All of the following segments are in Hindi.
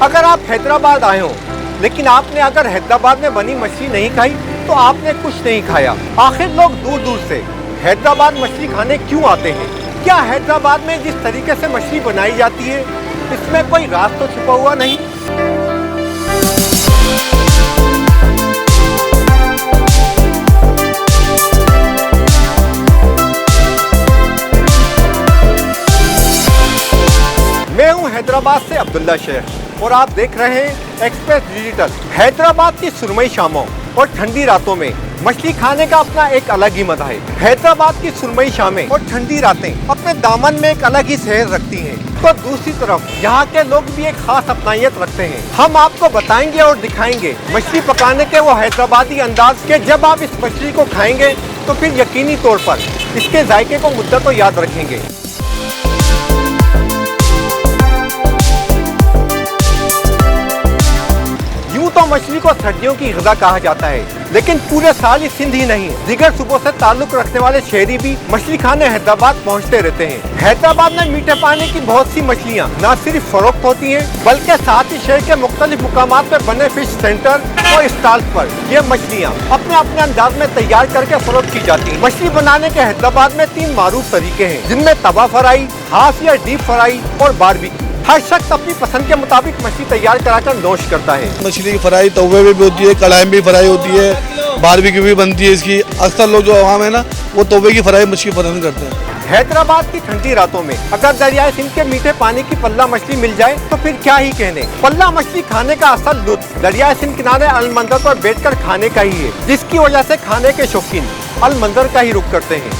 अगर आप हैदराबाद आए हो लेकिन आपने अगर हैदराबाद में बनी मछली नहीं खाई तो आपने कुछ नहीं खाया। आखिर लोग दूर दूर से हैदराबाद मछली खाने क्यों आते हैं? क्या हैदराबाद में जिस तरीके से मछली बनाई जाती है इसमें कोई राज तो छुपा हुआ नहीं? मैं हूं हैदराबाद से अब्दुल्ला शेख और आप देख रहे हैं एक्सप्रेस डिजिटल। हैदराबाद की सुरमई शामों और ठंडी रातों में मछली खाने का अपना एक अलग ही मजा है। हैदराबाद की सुरमई शामें और ठंडी रातें अपने दामन में एक अलग ही सहर रखती हैं। तो दूसरी तरफ यहाँ के लोग भी एक खास अपनायत रखते हैं। हम आपको बताएंगे और दिखाएंगे मछली पकाने के वो हैदराबादी अंदाज के जब आप इस मछली को खाएंगे तो फिर यकीनी तौर पर इसके जायके को मुद्दत तो याद रखेंगे। तो मछली को सर्दियों की ग़िज़ा कहा जाता है, लेकिन पूरे साल ही सिंध ही नहीं दीगर सूबों से ताल्लुक रखने वाले शहरी भी मछली खाने हैदराबाद पहुंचते रहते हैं। हैदराबाद में मीठे पानी की बहुत सी मछलियां न सिर्फ फरोख्त होती हैं बल्कि साथ ही शहर के मुख्तलिफ मुकामात पर बने फिश सेंटर और स्टॉल्स पर ये मछलियां अपने अपने अंदाज में तैयार करके फरोख्त की जाती हैं। मछली बनाने के हैदराबाद में 3 मारूफ तरीके हैं, जिनमें तवा फ्राई, हाफ या डीप फ्राई और बारबेक्यू। हर शख्स अपनी पसंद के मुताबिक मछली तैयार कराकर नोश करता है। मछली की फ्राई तवे में भी होती है, कढ़ाई में भी फ्राई होती है, बारबेक्यू भी बनती है इसकी। अक्सर लोग जो आवाम है ना वो तवे की फ्राई मछली पसंद करते हैं। हैदराबाद की ठंडी रातों में अगर दरियाए सिंध के मीठे पानी की पल्ला मछली मिल जाए तो फिर क्या ही कहने। पल्ला मछली खाने का असल लुत्फ दरियाए सिंध किनारे अलमंदर पर बैठकर खाने का ही है, जिसकी वजह से खाने के शौकीन अलमंदर का ही रुख करते हैं।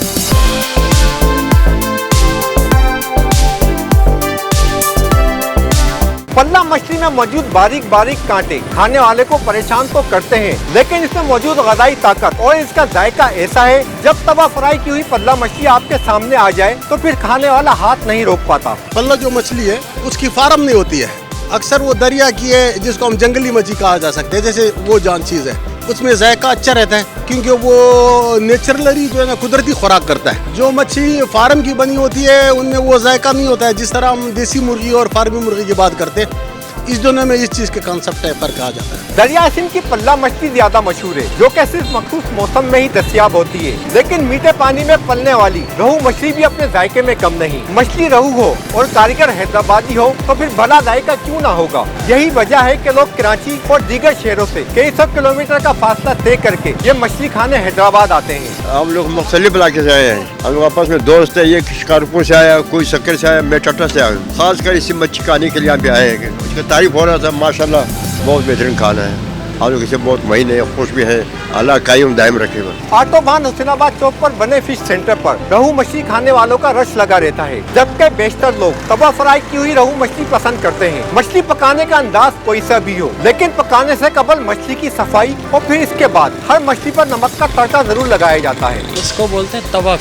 पल्ला मछली में मौजूद बारीक बारीक कांटे खाने वाले को परेशान तो करते हैं, लेकिन इसमें मौजूद ग़िज़ाई ताकत और इसका जायका ऐसा है जब तवा फ्राई की हुई पल्ला मछली आपके सामने आ जाए तो फिर खाने वाला हाथ नहीं रोक पाता। पल्ला जो मछली है उसकी फार्म नहीं होती है, अक्सर वो दरिया की है जिसको हम जंगली मछली कहा जा सकते हैं, जैसे वो जान चीज़ है। उसमें जायका अच्छा रहता है क्योंकि वो नेचुरली जो है ना कुदरती खुराक करता है। जो मच्छी फार्म की बनी होती है उनमें वो जायका नहीं होता है, जिस तरह हम देसी मुर्गी और फार्मी मुर्गी की बात करते हैं। इस दोनों में इस चीज़ के कॉन्सेप्ट है, फर्क आ जाता है। दरिया सिंध की पल्ला मछली ज्यादा मशहूर है, जो कि सिर्फ मखसूस मौसम में ही दस्तयाब होती है, लेकिन मीठे पानी में पलने वाली रहू मछली भी अपने जायके में कम नहीं। मछली रहू हो और कारीगर हैदराबादी हो तो फिर भला जायका क्यों ना होगा। यही वजह है कि लोग कराची और दीगर शहरों से कई सौ किलोमीटर का फासला तय करके ये मछली खाने हैदराबाद आते हैं। हम लोग मुख्तलिफ इलाके से आए हैं, हम लोग आपस में दोस्त है। ये शिकारपुर से आया, कोई सक्कर से आया, मैं चट्टा से आया। खासकर इसी मच्छी खाने के लिए यहाँ पे आए हैं। उसकी तारीफ हो रहा था, माशाल्लाह बहुत बेहतरीन खाना है। हम लोग इसे बहुत महीने खुश भी है, अल्लाह कायम दायम रखेगा। आटोबान हुसैनाबाद चौक पर बने फिश सेंटर पर रहू मछली खाने वालों का रश लगा रहता है, जबकि बेशतर लोग तवा फ्राई की हुई रहू मछली पसंद करते हैं। मछली पकाने का अंदाज कोई सा भी हो, लेकिन पकाने से कबल मछली की सफाई और फिर इसके बाद हर मछली पर नमक का तड़का जरूर लगाया जाता है। इसको बोलते हैं तवा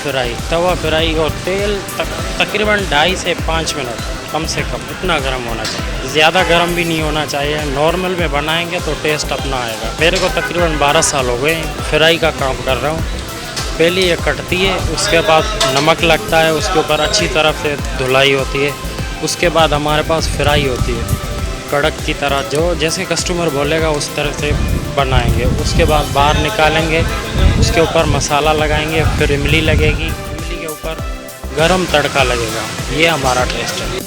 फ्राई और तेल तकरीबन 2.5 से 5 मिनट कम से कम इतना गर्म होना चाहिए, ज़्यादा गर्म भी नहीं होना चाहिए। नॉर्मल में बनाएंगे तो टेस्ट अपना आएगा। मेरे को तकरीबन 12 साल हो गए फ्राई का काम कर रहा हूँ। पहले ये कटती है, उसके बाद नमक लगता है, उसके ऊपर अच्छी तरह से धुलाई होती है, उसके बाद हमारे पास फ्राई होती है कड़क की तरह, जो जैसे कस्टमर बोलेगा उस तरह से बनाएंगे। उसके बाद बाहर निकालेंगे, उसके ऊपर मसाला लगाएंगे, फिर इमली लगेगी, इमली के ऊपर गरम तड़का लगेगा। ये हमारा टेस्ट है।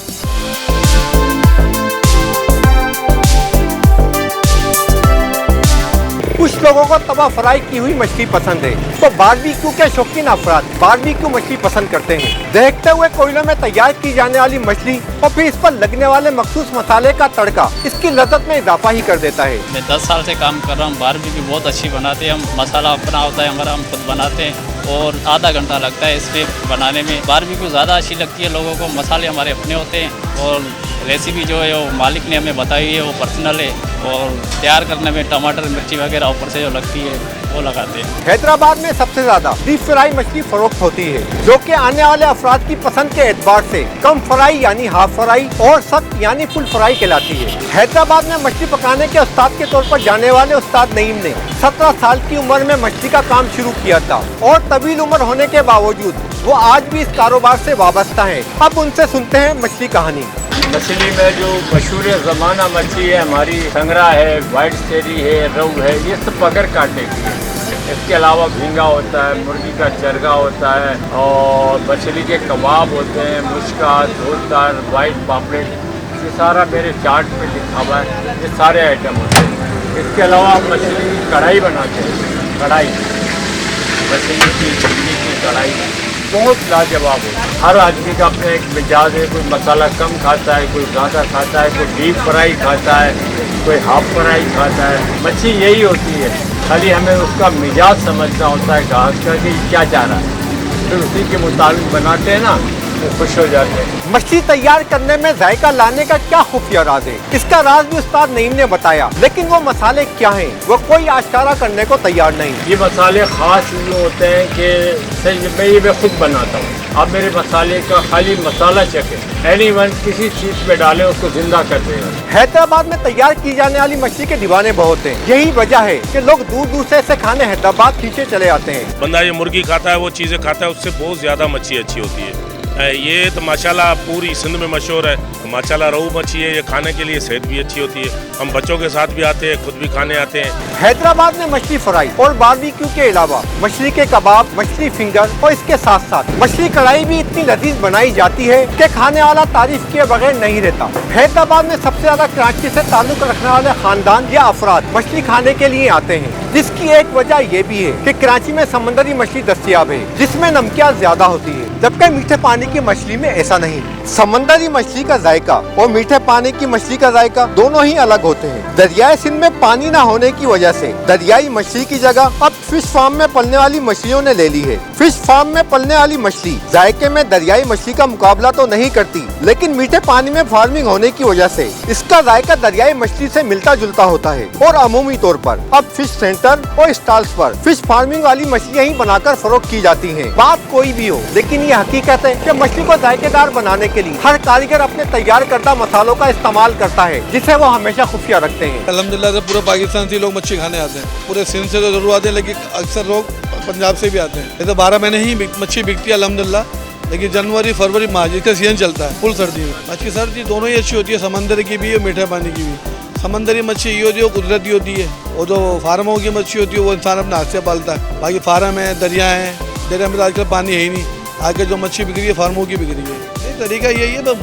कुछ लोगों को तवा फ्राई की हुई मछली पसंद है तो बारबेक्यू के शौकीन अफराद बारबेक्यू मछली पसंद करते हैं। देखते हुए कोयलों में तैयार की जाने वाली मछली और फिर इस पर लगने वाले मखसूस मसाले का तड़का इसकी लज्जत में इजाफा ही कर देता है। मैं 10 साल से काम कर रहा हूँ। बारबेक्यू बहुत अच्छी बनाते हैं हम, मसाला अपना होता है हमारा, हम खुद बनाते हैं और आधा घंटा लगता है इसमें बनाने में। बारबेक्यू ज़्यादा अच्छी लगती है लोगों को, मसाले हमारे अपने होते हैं और रेसिपी जो है वो मालिक ने हमें बताई है, वो पर्सनल है और तैयार करने में टमाटर मिर्ची वगैरह ऊपर से जो लगती है वो लगाते हैं। हैदराबाद में सबसे ज्यादा डीप फ्राई मछली फरोख्त होती है, जो कि आने वाले अफराद की पसंद के एतबार से कम फ्राई यानी हाफ फ्राई और सख्त यानी फुल फ्राई कहलाती है। हैदराबाद में मछली पकाने के उस्ताद के तौर पर जाने वाले उस्ताद नईम ने 17 साल की उम्र में मछली का काम शुरू किया था और तवील उम्र होने के बावजूद वो आज भी इस कारोबार से वाबस्ता हैं। अब उनसे सुनते हैं मछली कहानी। मछली में जो मशहूर ज़माना मछली है हमारी, टंगरा है, वाइट स्टेरी है, रोहू है, ये सब बगैर कांटे की है। इसके अलावा झींगा होता है, मुर्गी का चरगा होता है और मछली के कबाब होते हैं, मुश्का, धोतर, वाइट पापलेट, ये सारा मेरे चार्ट पे लिखा हुआ है। ये सारे आइटम होते हैं। इसके अलावा मछली की कढ़ाई बनाते हैं, कढ़ाई मछली की चिल्ली की कढ़ाई बहुत लाजवाब होता है। हर आदमी का अपना एक मिजाज है, कोई मसाला कम खाता है, कोई ज़्यादा खाता है, कोई डीप फ्राई खाता है, कोई हाफ फ्राई खाता है। मच्छी यही होती है, खाली हमें उसका मिजाज समझना होता है घास का कि क्या चाह रहा है, फिर उसी के मुताबिक बनाते हैं ना तो खुश हो जाते हैं। मछली तैयार करने में जायका लाने का क्या खुफिया राज है, इसका राज भी उस्ताद नईम ने बताया, लेकिन वो मसाले क्या हैं वो कोई आश्कारा करने को तैयार नहीं। ये मसाले खास ये होते हैं कि मैं खुद बनाता हूँ। आप मेरे मसाले का खाली मसाला चखे, एनीवन किसी चीज़ में डालें उसको जिंदा कर देगा। हैदराबाद में तैयार की जाने वाली मछली के दीवाने बहुत हैं। यही वजह है कि लोग दूर दूर से इसे खाने हैदराबाद खींचे चले आते हैं। बंदा ये मुर्गी खाता है, वो चीज़ें खाता है, उससे बहुत ज़्यादा मच्छी अच्छी होती है। ये तो माशाल्लाह पूरी सिंध में मशहूर है। माशाल्लाह रोहू मच्छी है, ये खाने के लिए सेहत भी अच्छी होती है। हम बच्चों के साथ भी आते हैं, खुद भी खाने आते हैं। हैदराबाद में मछली फ्राई और बारबेक्यू के अलावा मछली के कबाब, मछली फिंगर और इसके साथ साथ मछली कढ़ाई भी इतनी लजीज बनाई जाती है कि खाने वाला तारीफ किए बगैर नहीं रहता। हैदराबाद में सबसे ज्यादा कराची से ताल्लुक रखने वाले खानदान या अफराद मछली खाने के लिए आते हैं, जिसकी एक वजह ये भी है कि कराची में समंदरी मछली दस्तयाब है जिसमें नमकियात ज्यादा होती है, जबकि मीठे पानी की मछली में ऐसा नहीं। समंदरी मछली का जायका और मीठे पानी की मछली का जायका दोनों ही अलग होते हैं। दरियाई सिंध में पानी न होने की वजह से दरियाई मछली की जगह अब फिश फार्म में पलने वाली मछलियों ने ले ली है। फिश फार्म में पलने वाली मछली जायके में दरियाई मछली का मुकाबला तो नहीं करती, लेकिन मीठे पानी में फार्मिंग होने की वजह से इसका जायका दरियाई मछली से मिलता जुलता होता है। और अमूमी तौर पर अब फिश सेंटर और स्टॉल्स पर फिश फार्मिंग वाली मछलियाँ ही बनाकर फरोख्त की जाती है। बात कोई भी हो, लेकिन ये हकीकत है कि मछली को जायकेदार बनाने के लिए हर कारीगर अपने तैयार करदा मसालों का इस्तेमाल करता है, जिसे वो हमेशा खुफिया रखते हैं। अल्हम्दुलिल्लाह से पूरे पाकिस्तान से लोग मच्छी खाने आते हैं। पूरे सिंध से तो जरूर आते हैं, लेकिन अक्सर लोग पंजाब से भी आते हैं। ये तो 12 महीने ही मच्छी बिकती है अल्हम्दुलिल्लाह, लेकिन जनवरी, फरवरी, मार्च इसका सीजन चलता है फुल सर्दी में। मच्छी सर्दी दोनों ही अच्छी होती है, समंदर की भी और मीठे पानी की भी। समंदरी मच्छी ये होती है, वो कुदरती होती है, और जो फार्मों की मच्छी होती है वो इंसान अपने हाथ से पालता है। बाकी फार्म है, दरिया है, दरिया में तो आजकल पानी है ही नहीं। आगे जो मच्छी बिक रही है फार्मों की बिक रही है। ये तरीका यही है, तो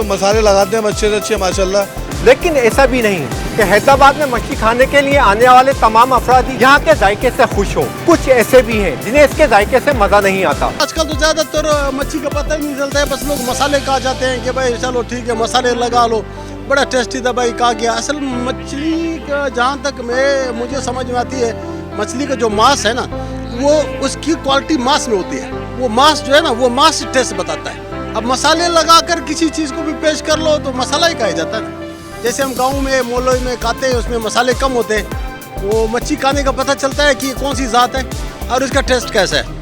मसाले लगाते हैं अच्छे से अच्छे माशाल्लाह। लेकिन ऐसा भी नहीं कि हैदराबाद में मछली खाने के लिए आने वाले तमाम अफराद यहाँ के जायके से खुश हो। कुछ ऐसे भी हैं जिन्हें इसके जायके से मजा नहीं आता। आजकल तो ज्यादातर मच्छी का पता ही नहीं चलता है, बस लोग मसाले खा जाते हैं कि भाई चलो ठीक है मसाले लगा लो, बड़ा टेस्टी था भाई कहा गया। असल मछली का जहाँ तक मुझे समझ में आती है, मछली का जो मांस है ना वो उसकी क्वालिटी मांस में होती है। वो मांस जो है ना वो मांस टेस्ट बताता है। अब मसाले लगाकर किसी चीज़ को भी पेश कर लो तो मसाला ही कहा जाता है। जैसे हम गाँव में मोहल्ले में खाते हैं, उसमें मसाले कम होते हैं, वो मच्छी खाने का पता चलता है कि कौन सी ज़ात है और उसका टेस्ट कैसा है।